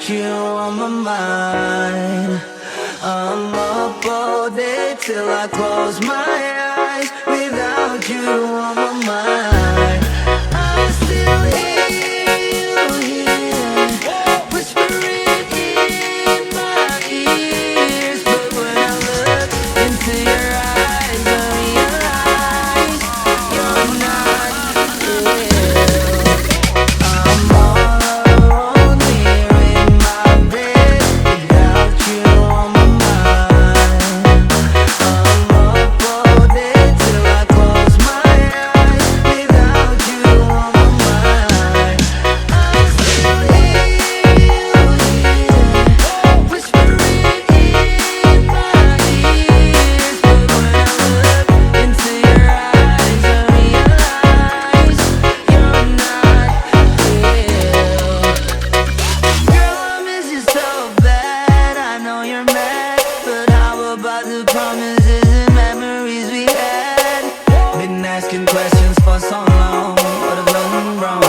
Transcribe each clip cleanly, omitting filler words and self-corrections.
without you on my mind. I'm up all day till I close my eyes. Without you on my mind, I still hear you here, whispering in my ears. But when I look into your eyes, I realize you're not real. I'm all alone here in my bed, without you on my mind. I'm up all day till I close my eyes. Without you on my mind, I still hear you here, whispering in my ears. But when I look into your eyes, I realize you're not real. Girl, I miss you so bad. I know you're mad, but how about the promises and memories we had? Been asking questions for so long, what have done wrong?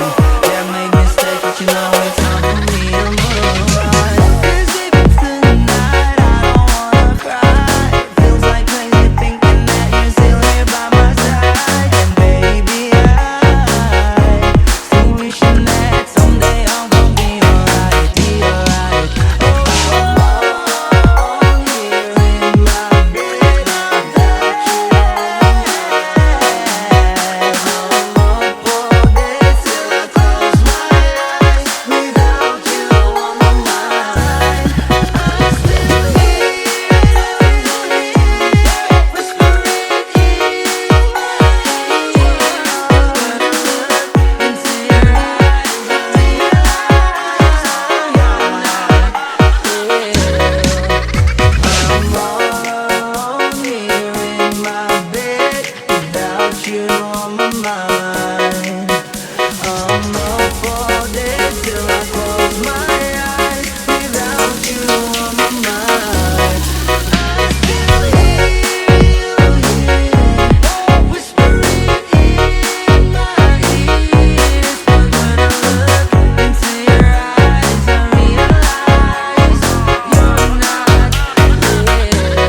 Yeah, I made mistakes, but you know it's time for me to move on. 'Cause if it's tonight, I don't wanna cry. Feels like crazy thinking that you're still here by my side. And baby, I still wishing that someday I'm gonna be alright, be alright. Oh, here in my bed, without you. I'm up all day till I close my eyes. Without you on my mind, I still hear you whispering in my ears. Into your eyes, I realize I'm all alone here in my bed, without you on my mind. I'm up all day till I close my eyes. Without you on my mind, I still hear you here, whispering in my ears. But when I look into your eyes, I realize you're not real.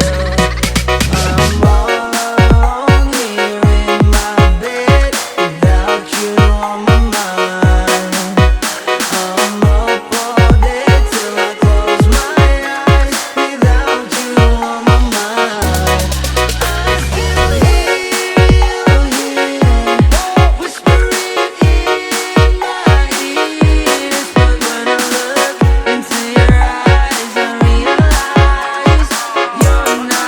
I'm all alone here in my bed, without you on my mind. I'm up all day till I close my eyes. Without you on my mind, I still hear you here, whispering in my ears. But when I look into your eyes, I realize you're not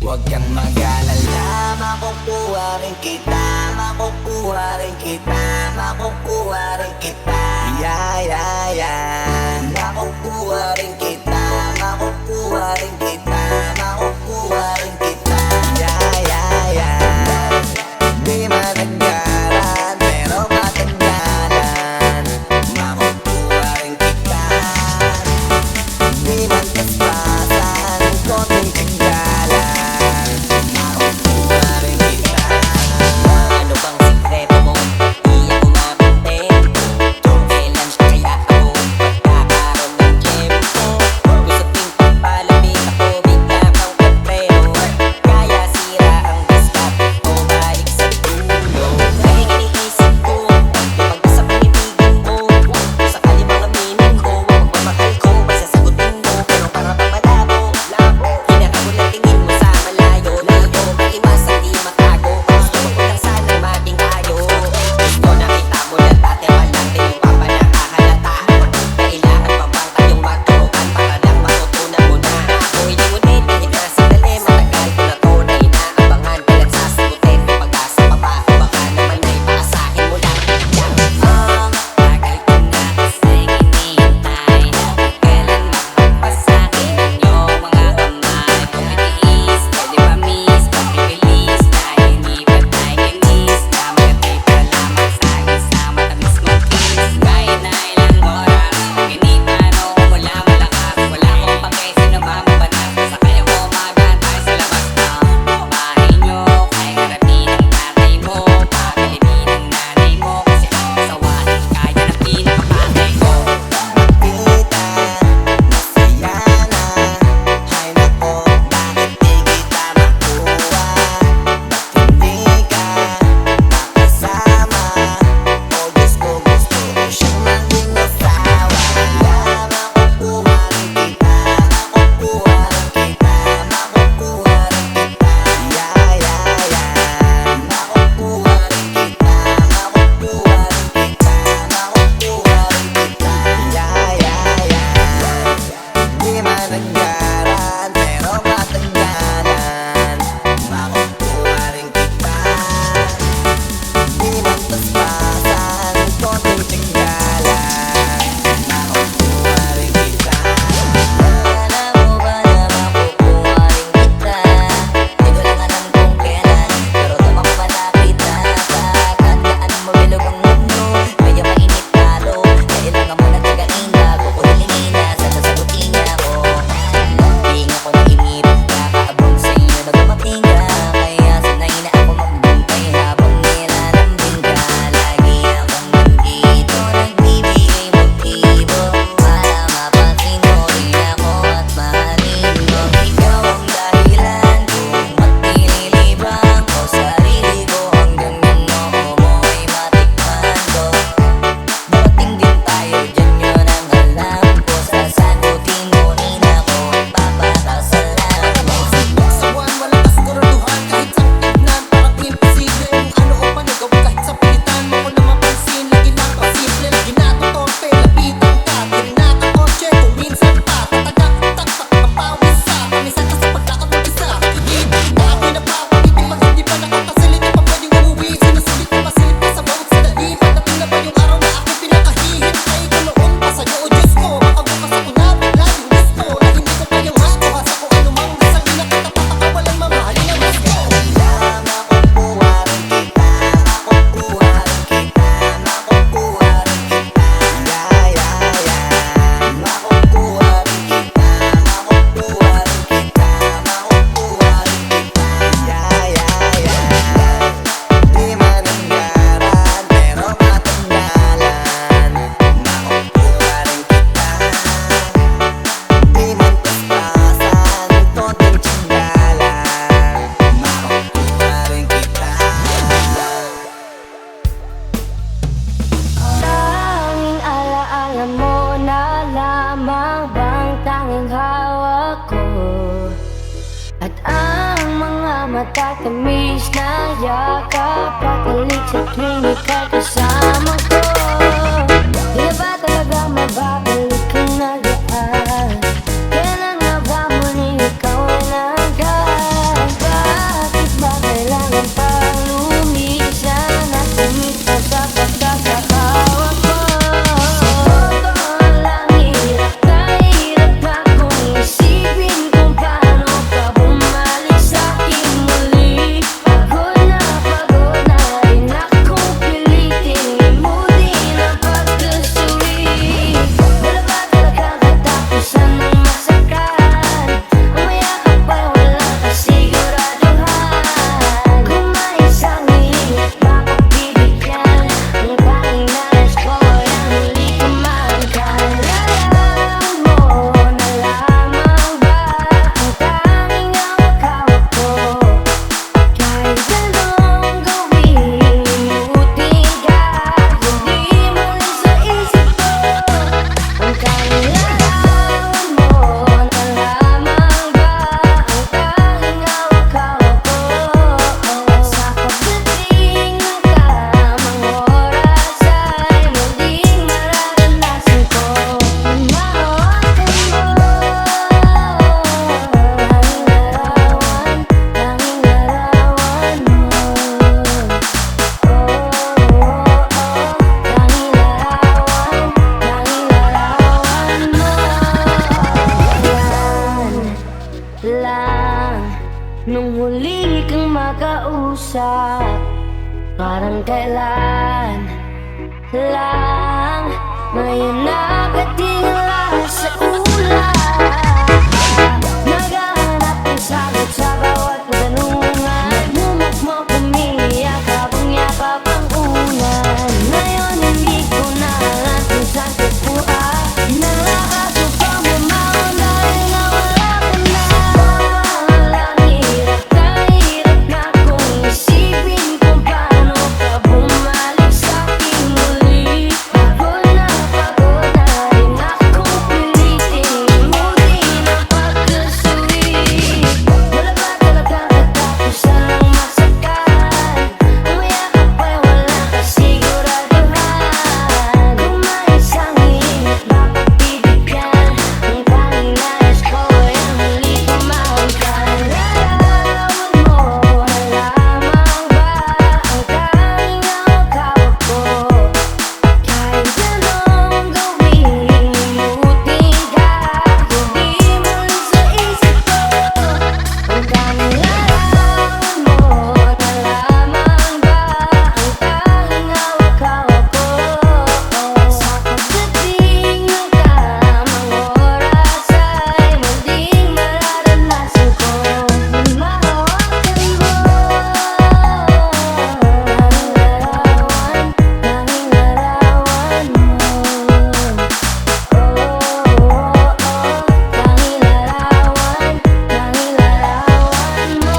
Huwag kang mag-alala, makukuha rin kita, makukuha rin kita, makukuha rin kita. Yeah, yeah, yeah. Makukuha rin kita, makukuha rin kita, makukuha rin kita. Yeah, yeah, yeah. Di matanggalan, pero matanggalan. Makukuha rin kita. Di man kaspasan, konting tinggalan. Makukuha rin kita. Ano bang sikreto mo? Di ako mapintin. Kung kailan siya kaya ako magkakaroon ng natatamis na yakap at halik sa tuwing ika'y kasama ko. Di na ba talaga mababalik ang nagaan? Kailan nga ba muli ikaw ay nanggaan? Bakit ba kailangan pang lumisan at kumita sa pagkakatawa ko? Totoo lang, hirap na kong isipin kung paano ka bumalik sa'kin muli. Pagod na rin akong pilitin, limutin ang pagkasuri. Wala ba talagang katapusan ng masakan? Ang mayakap ay wala kasiguraduhan. Kung may isang hihingat mapagbibigyan, ang tanging nais ko ay ang huli kumangkan. Alam mo na lamang ba ang tanging hawak-hawak ko? Kahit anong gawin, limutin ka, hindi malis sa isip ko. Ang tanging larawan mo na lamang ba ang tanging hawak-hawak ko? Sa pagdating ng tamang oras ay muling mararanasan ko. Mahawakan mo, tanging larawan, tanging larawan mo. Yan lang nung huli kang makausap, parang kailan lang ngayon nakatingala sa ulan. Naghahanap ng sagot sa bawat katanungan, mumukmok umiiyak habang yakap ang ulan. Ngayon hindi ko na alam kung saan tupuan, nakakasubang bumangon dahil nawala ka na. Walang hirap na kong isipin kung paano ka bumalik sa'kin muli. Pagod na rin akong pilitin, limutin ang pagkasuri. Wala ba talagang katapusan ng masakan? Ang mayakap ay wala kasiguraduhan. Kung may isang hihingat mapagbibigyan, ang tanging nais ko ay ang huli kumangkan. Larawan mo na lamang ba ang tanging hawak-hawak ko? Kahit anong gawin, limutin ka, hindi malis sa isip ko. Ang tanging larawan mo na lamang ba ang tanging hawak-hawak ko? Sa pagdating ng tamang oras ay muling mararanasan ko. Mahawakan mo, tanging larawan, tanging larawan mo. Tanging larawan, tanging larawan mo.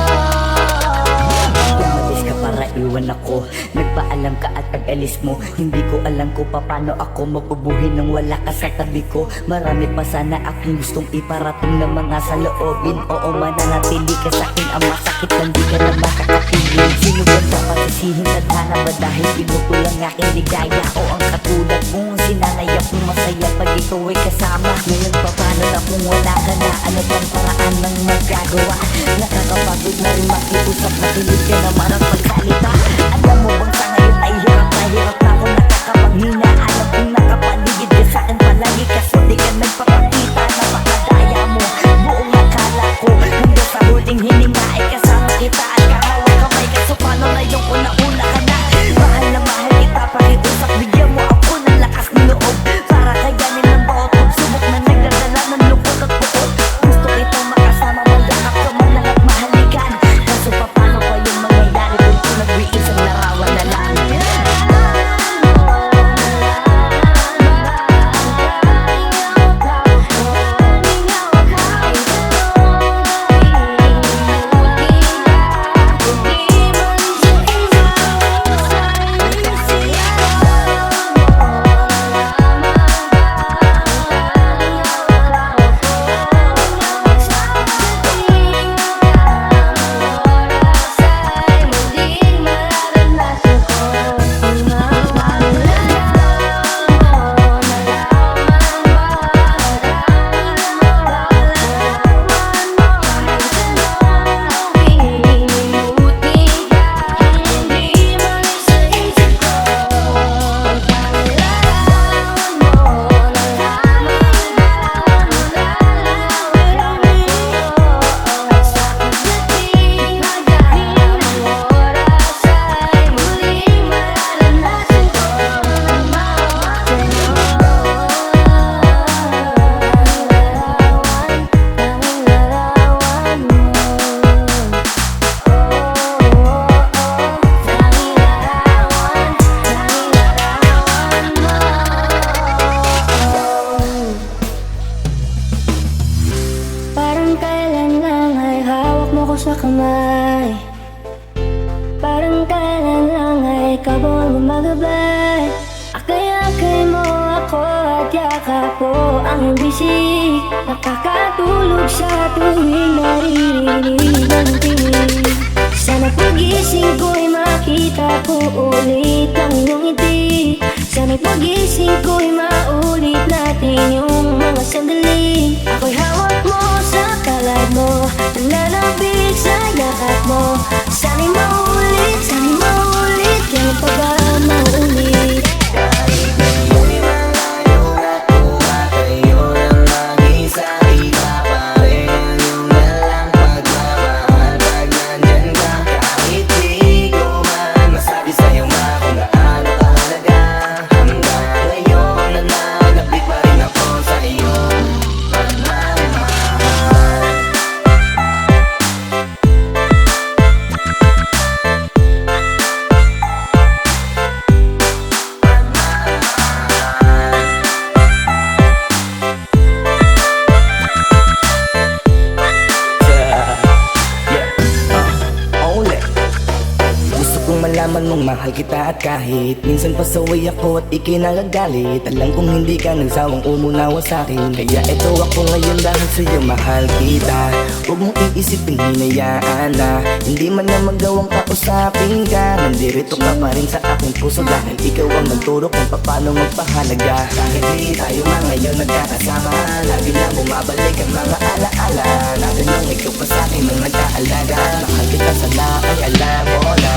Umalis ka para iwan ako, nagpaalam ka at pag-alis mo, hindi ko alam kung paano ako mabubuhay nang wala ka sa tabi ko. Marami pa sana akong gustong iparating na mga saloobin. Oo, mananatili ka sa'kin, ang masakit lang di ka na makakapiling. Sino ba dapat sisihin? Tadhana ba dahil pinukulang aking ligaya? O ang katulad mong sinanay akong masaya pag ikaw ay kasama. Ngayon pa paano na kung wala ka na? Ano bang paraan ng magagawa? Nakakapagod na rin makiusap, makinig ka naman ang pagsalita. Alam mo bang sa ngayon ay hirap na ako nakakapaghina. Alam kong nakapaligid ka sa'kin palagi, kaso di ka nagpapakita. Napakadaya mo, buong akala ko hanggang sa huling hininga ay kasama kita at kahawak kamay. Kaso paano na yung una-una ka na? Mahal na mahal kita, pakiusap, bigyan mo ako ng lakas ng loob para kayanin ang bawat pagsubok na nagdadala ng lungkot at buod. Gusto kitang makasama, magyakap ka man lang at mahalikan. Kaso paano pa yung mangyayari kung nag-iisang ko sa kamay. Parang kailan lang ay ikaw ang gumagabay. Akay-akay mo ako at yakap ko ang iyong bisig. Nakakatulog sa tuwing naririnig ang tinig. Sana pagising ko'y makita ko ulit ang iyong ngiti. Sana'y pagising ko'y maulit natin yung mga sandali. Ako'y hawak mo sa kalad mo, nananabig sa yakap mo. Sana'y maulit kailan pa ba maulit? Kahit ngayon malayo na tumatayo ng mag-isa, iba pa rin ang iyong dalang pagmamahal pag nandyan ka. Kahit di ko man masabi sa'yo kung gaano kahalaga, hanggang ngayon nananabik pa rin ako sa iyong pagmamahal. Only gusto kong malaman mong mahal kita at kahit minsan pasaway ako at ikinagagalit, alam kong hindi ka nagsawang umunawa sa'kin. Kaya eto ako ngayon dahil sa'yo mahal kita. Huwag mong iisipin hinayaan na hindi man na magawang kausapin ka. Nandirito ka pa rin sa aking puso dahil ikaw ang nagturo kung paano magpahalaga. Kahit di tayo man ngayon nagkakasama, lagi na bumabalik ang mga alaala natin nung ikaw pa sa'kin nung nagkaalaga. Mahal kita sana ay alam mo na.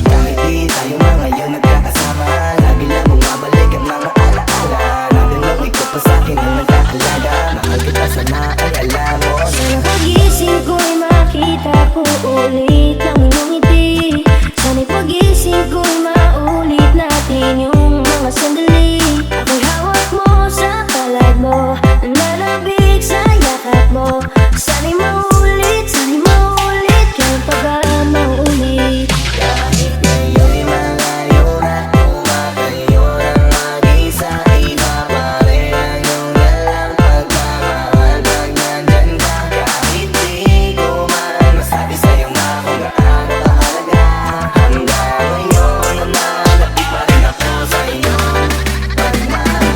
Kahit di tayo man ngayon nagkakasama, lagi na bumabalik ang mga alaala natin nung ikaw pa sa'kin nung nagkaalaga. Mahal kita sana ay alam mo na. Sana pagising ko'y makita ko ulit ang iyong ngiti. Sana'y pagising ko'y maulit natin yung mga sandali. Ako'y hawak mo sa palad mo, nananabik sa yakap mo. Sana'y maulit kailan pa ba maulit? Kahit ngayon'y malayo na tumatayo ng mag-isa, iba pa rin ang iyong dalang pagmamahal pag nandyan ka. Kahit di ko man masabi sa'yo kung gaano kahalaga, hanggang ngayon nananabik pa rin ako sa iyong pagmamahal.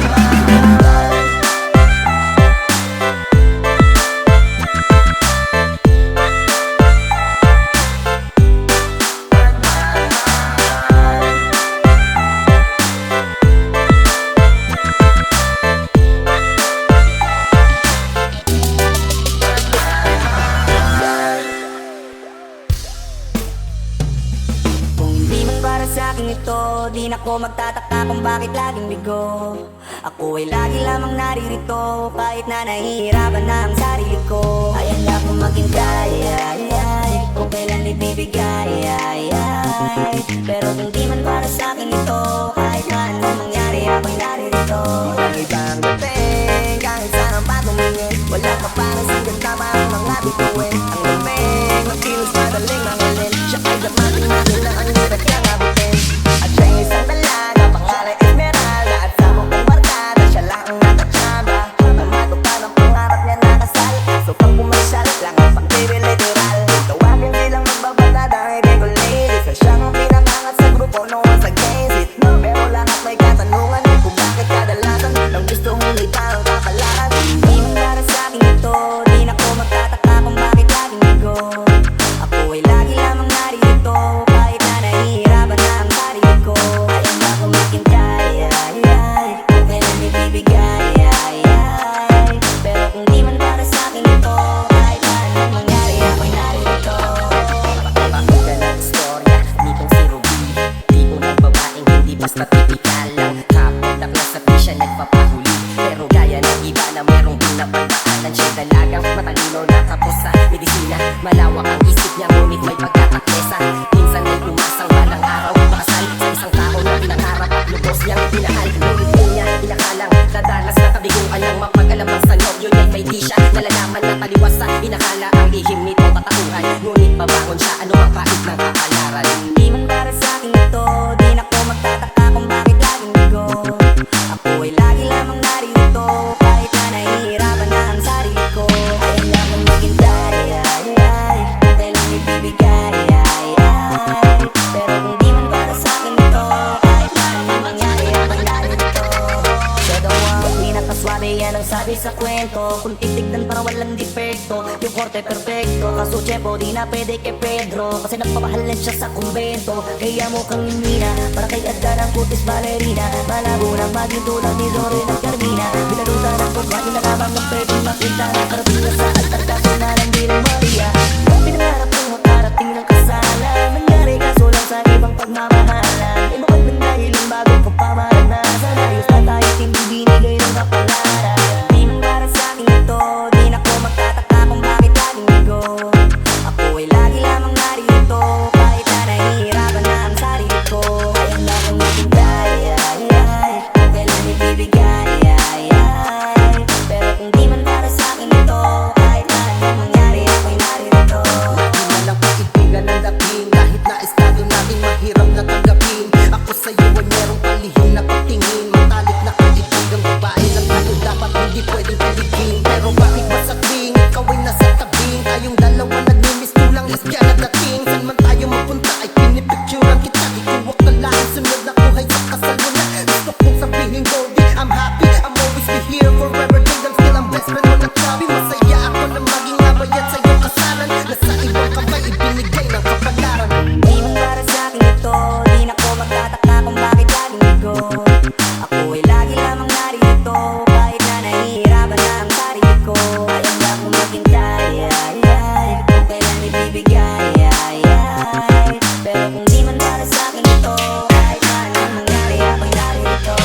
Kung hindi man para sa'kin ito, di na ko magtataka kung bakit laging bigo. Ako ay lagi lamang naririto, kahit na nahihirapan na ang sarili ko. Ayan lang kung maghintay, kung kailan ibibigay, pero kung di man para sa'kin ito, kahit na anong mangyari, ako'y naririto. Ibang dating, kahit saan pa tumingin, wala ka parang sigat na parang mga bituin. Ang lamig, ang kilos madaling mangilin, siya ay damating natin na ang hirap niyang abutin. At siya'y isang dalaga, pangalan Esmeralda, at sa mukong barkada, siya lang ang nakatsamba. Ang matupad ang pangarap niya nakasal, so pag pumasyal lang ang pagbibiliteral. Tawagin silang magbabata dahil di ko ladies, at siyang pinangangat sa grupo noon sa games it. Pero lahat may katanungan kung bakit kadalasan ang gusto hindi parang kapalaran. Di man para sa'kin ito, di na ko magtataka kung bakit laging bigo. Ako ay lagi lamang naririto, kahit na nahihirapan na ang sarili ko. Ayan ba kung maghintay, kung kailan ibibigay, pero kung di man para sa'kin ito, kahit na anong mangyari, ako'y naririto. Pakita ng istorya, nitong si Ruby, tipo ng babaeng hindi basta tipikal lang. Kapag takla sa pisya nagpapahuli, pero gaya ng iba na merong pinapagdaanan. Siya dalagang matalino na tapos sa medisina, malawak ang isip niya ngunit may pagkataklesa. Minsan ay umasang balang araw makasal sa isang tao na pinangarap at lubos niyang pinahal. Ngunit di niya inakalang dadalas na kabiguan ng mapag-alam ng sa nobyo niya. May di siya nalalaman na taliwas sa inakala ang lihim nitong katauhan. Ngunit babangon siya, ano ang pait ng kapalaran. Di man para sa'kin ito, di na ko magtataka kung bakit laging bigo. Ako ay lagi lamang naririto, kahit na nahihirapan na ang sarili ko. Ayan lang kung maghintay, kung kailan kwento. Kung titignan parang walang defecto, yung korte perfecto. Kaso tiyempo di na pwede kay Pedro, kasi nagpamahalan siya sa kumbento. Kaya mukhang mina, para kay Adda ng kutis balerina. Malabo nang maging tulad ni Loren at Carmina. Binalutan ng pagkain na lamang ng pwede makita. Nakarating na sa altar kaso na lang di rin Maria. Pinangarap kong makarating ng kasalan, nangyari kaso lang sa ibang pagmamahalan. Iba ba't nang dahilan bago ko pa maranasan? Ayos na tayo't hindi binigay ng kapalaran. Di man para sa'kin ito, di na ko magtataka kung bakit laging bigo. Ako ay lagi lamang narito, kahit na nahihirapan na ang sarili ko. Kaya na akong maghintay, kailan ibibigay, pero kung di man para sa'kin ito, kahit na anong mangyari ako'y narito. Di man lang kaibigan ang dating, kahit na estado natin mahirap na tanggapin. Ako sa'yo ay merong palihim na pagtingin. Matalik na kaibigang babae lang tayo, dapat hindi pwedeng paligin. Pero bakit ba sa tuwing ikaw ay nasa tabing, tayong dalawa nagmimiss tulang lesbia na dating. Saan man tayo mapunta ay pinipicturean kita. Ikuwak na lang, sunod na buhay sa kasalunan. Gusto kong sabihin Goldie, I'm happy, I'm always be here forever. Kingdom still ang best friend mo na chubby. Masaya ako na maging abayat sa iyong kasalan. Nasa ibang kamay ibinigay ng kapalaran. Di man para sa'kin ito, di na ko magtataka kung bakit laging bigo. Ako ay lagi lamang narito, kahit na nahihirapan na ang sarili ko. Kaya na akong maghintay, kung kailan ibibigay, pero kung di man para sa'kin ito, kahit na anong mangyari ako'y narito.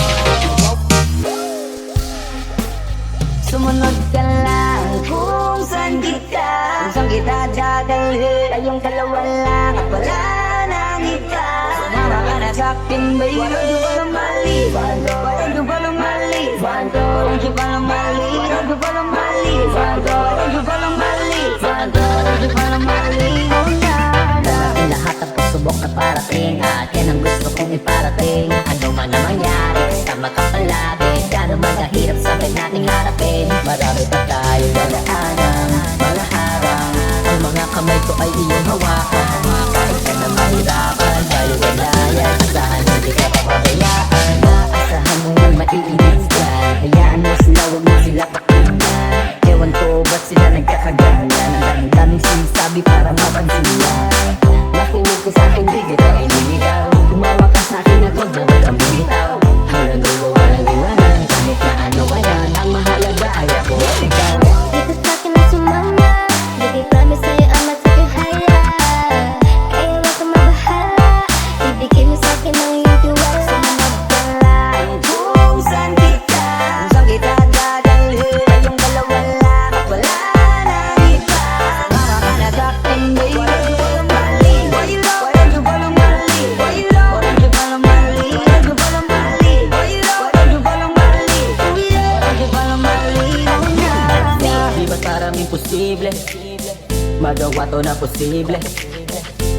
Sumunod ka lang kung saan kita dadalhin. Tayong dalawa lang at wala nang iba. Sumama ka na sa'kin, baby. Huwag niyo palang maliban, huwag niyo palang maliban, huwag niyo palang maliban, huwag niyo palang maliban, huwag niyo palang maliban, huwag niyo palang maliban na. Dahil lahat ang pasubok na parating, at yan ang gusto kong iparating. Ano man ang mangyari, tama ka palagi. Gano'n man kahirap sabay nating harapin. Marami pa tayong dadaanan, mga harang. Ang mga kamay ko ay iyong hawakan. Kahit ka na mahirapan, tayo walayan. Asahan hindi ka papabayaan, asahan mo may maiinis dyan. Hayaan mo sila, huwag mo sila pakinggan. Ewan ko ba't sila nagkakaganyan. Ang daming sinasabi para mapansin nila. Makinig ko sa'kin, di kita iniligaw. Tumawa ka sa'kin, ako bawal kang bumitaw. Hanggang dulo walang iwanan, kahit na ano ba yan. Ang mahalaga ay ako at ikaw. Dito sa'kin na sumama, bigay promise sa'yo ang matigihaya. Kaya wag kang mabahala, ibigay mo sa'kin ang iyong tiwala. Sumunod ka lang kung saan kita dadalhin. Tayong dalawa lang at wala nang iba. Mama ka na sa'kin, baby. Walang mali, walang walang mali, walang walang mali, walang walang mali, walang walang mali, walang walang mali. Di ba't maraming posible, magawa to na posible.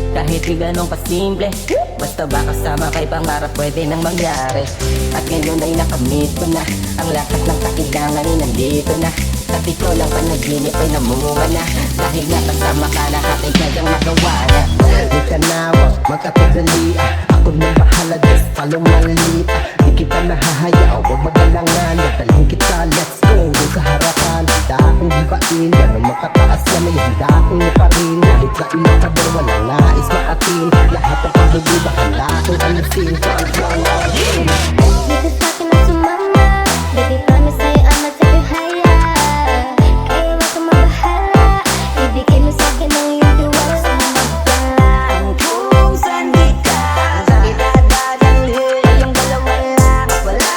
Kahit di ganun kasimple, basta ba kasama kay pangarap pwede nang mangyari. At ngayon ay nakamit ko na, ang lahat ng kailangan ay nandito na. At ikaw lang panaginip ay namunga na, dahil nga kasama ka lahat ay kayang magawa na. Di ka na wag magkatadali, ako na bahala, just follow my lead. Di kita nahahayaw, huwag magalangan, dadalhin kita, let's go. Doon sa harapan, handa akong hibain, ganun makataas na may handa akong iparin. Kahit na ilang pader, walang nais makatin, lahat ng pagdududa, handa akong alisin. Dito sa'kin na sumama, bigay promise sa'yo ang matigihaya. Kaya wag kang mabahala, ibigay mo sa'kin ang iyong tiwala. Sumunod ka lang kung saan kita dadalhin. Tayong dalawa lang at wala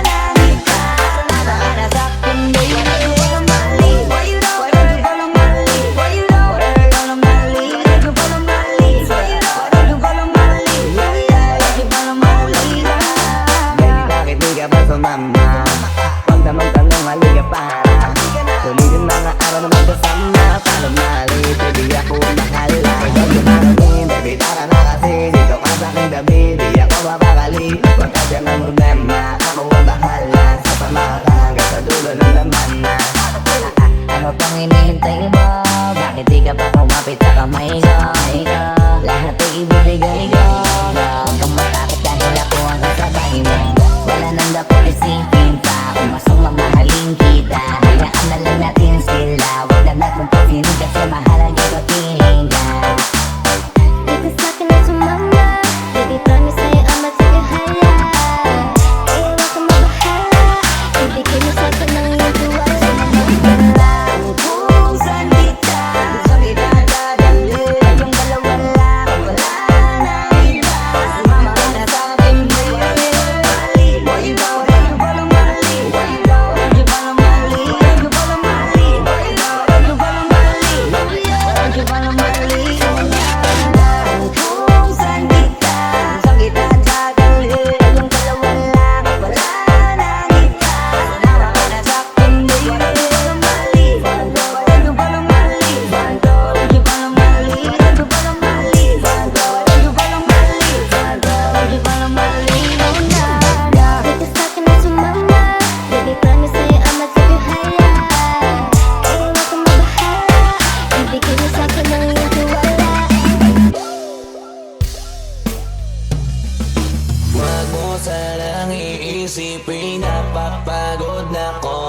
nang iba. Sumama ka na sa'kin, baby. Walang mali, walang walang mali, walang walang mali, walang walang mali, walang walang mali, walang walang mali. Baby, bakit di ka ba sumama? Huwag na magtanong, halika para tuloy mga araw na magkasama. Paano mali, baby, ako ang bahala. Huwag dumarating, baby, tara na kasi dito ka sa'king gabi, di ako mapakali. Huwag ka dyan ang problema, ako ang bahala. Sa pamahalang hanggang sa dulo ng laman na. Ano pang hinihintay mo? Bakit di ka pa kumapit sa kamay ko? Lahat ay ibibigay ko. Huwag kang matakot dahil ako ang kasabay mo. Wala nang dapat isipin pa, kung masong mamahalin kita. Hayaan Kasi mahalaga ka piling ka. Di ka sa'kin na sumama, baby promise sa'yo ang matagahala. Iwan ka mabahala, ibigay mo sa'kin ang iyong tiwala. Kung saan kita, saan kita dadalhin? Yung dalawa lang, wala nang iba. Sumama ka na sa'kin, baby. Boy, ikaw, medyo palang mali. Boy, ikaw, medyo palang mali. Medyo palang mali. Boy, ikaw, medyo palang mali. Medyo palang mali. Kung saan kita dadalhin? Yung dalawa lang, wala nang iba. Sumama ka na sa'kin, baby. Medyo palang mali. Medyo palang mali. Medyo palang mali. Medyo palang mali. Medyo palang mali. Di ka sa'kin na sumama, baby promise sa'yo ang matagahala. Iwan ka mabahala, ibigay mo sa'kin ang iyong tiwala. Wag mo sanang iisipin napapagod na ko.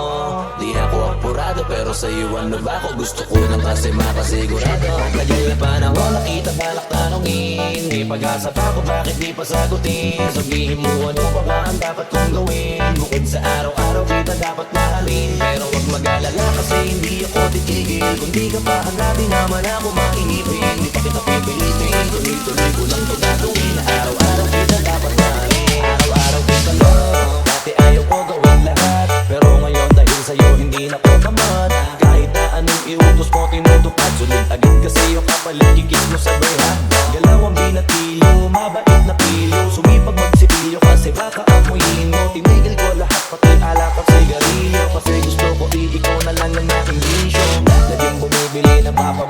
Di ako apurado pero sa'yo ano ba ako? Gusto ko lang kasi makasigurado. Tagal na panahon nakita balak tanongin. May pag-asa pa ako bakit di pa sagutin? Sabihin mo ano pa ba ang dapat kong gawin? Bukod sa araw-araw kita dapat mahalin. Pero wag mag-alala kasi hindi ako titigil. Kung di ka pa hanapin naman ako mainipin. Di pa kita pipilitin, tuloy-tuloy ko lang to gagawin. Araw-araw kita dapat mahalin. Araw-araw kita love. Dati ayaw ko gawin lahat, pero ngayon dahil sa'yo hindi na ko tamad. Kahit na anong iutos mo tinutupad, sunod agad kasi yung kapalit kikis mo sa berha. Galaw ang binatilo, mabait na pilo. Sumipag magsipilyo kasi baka amuyin mo. Tinigil ko lahat pati alak at sigarilyo, kasi gusto ko ikaw na lang ang aking bisyo. Laging bumibili ng papa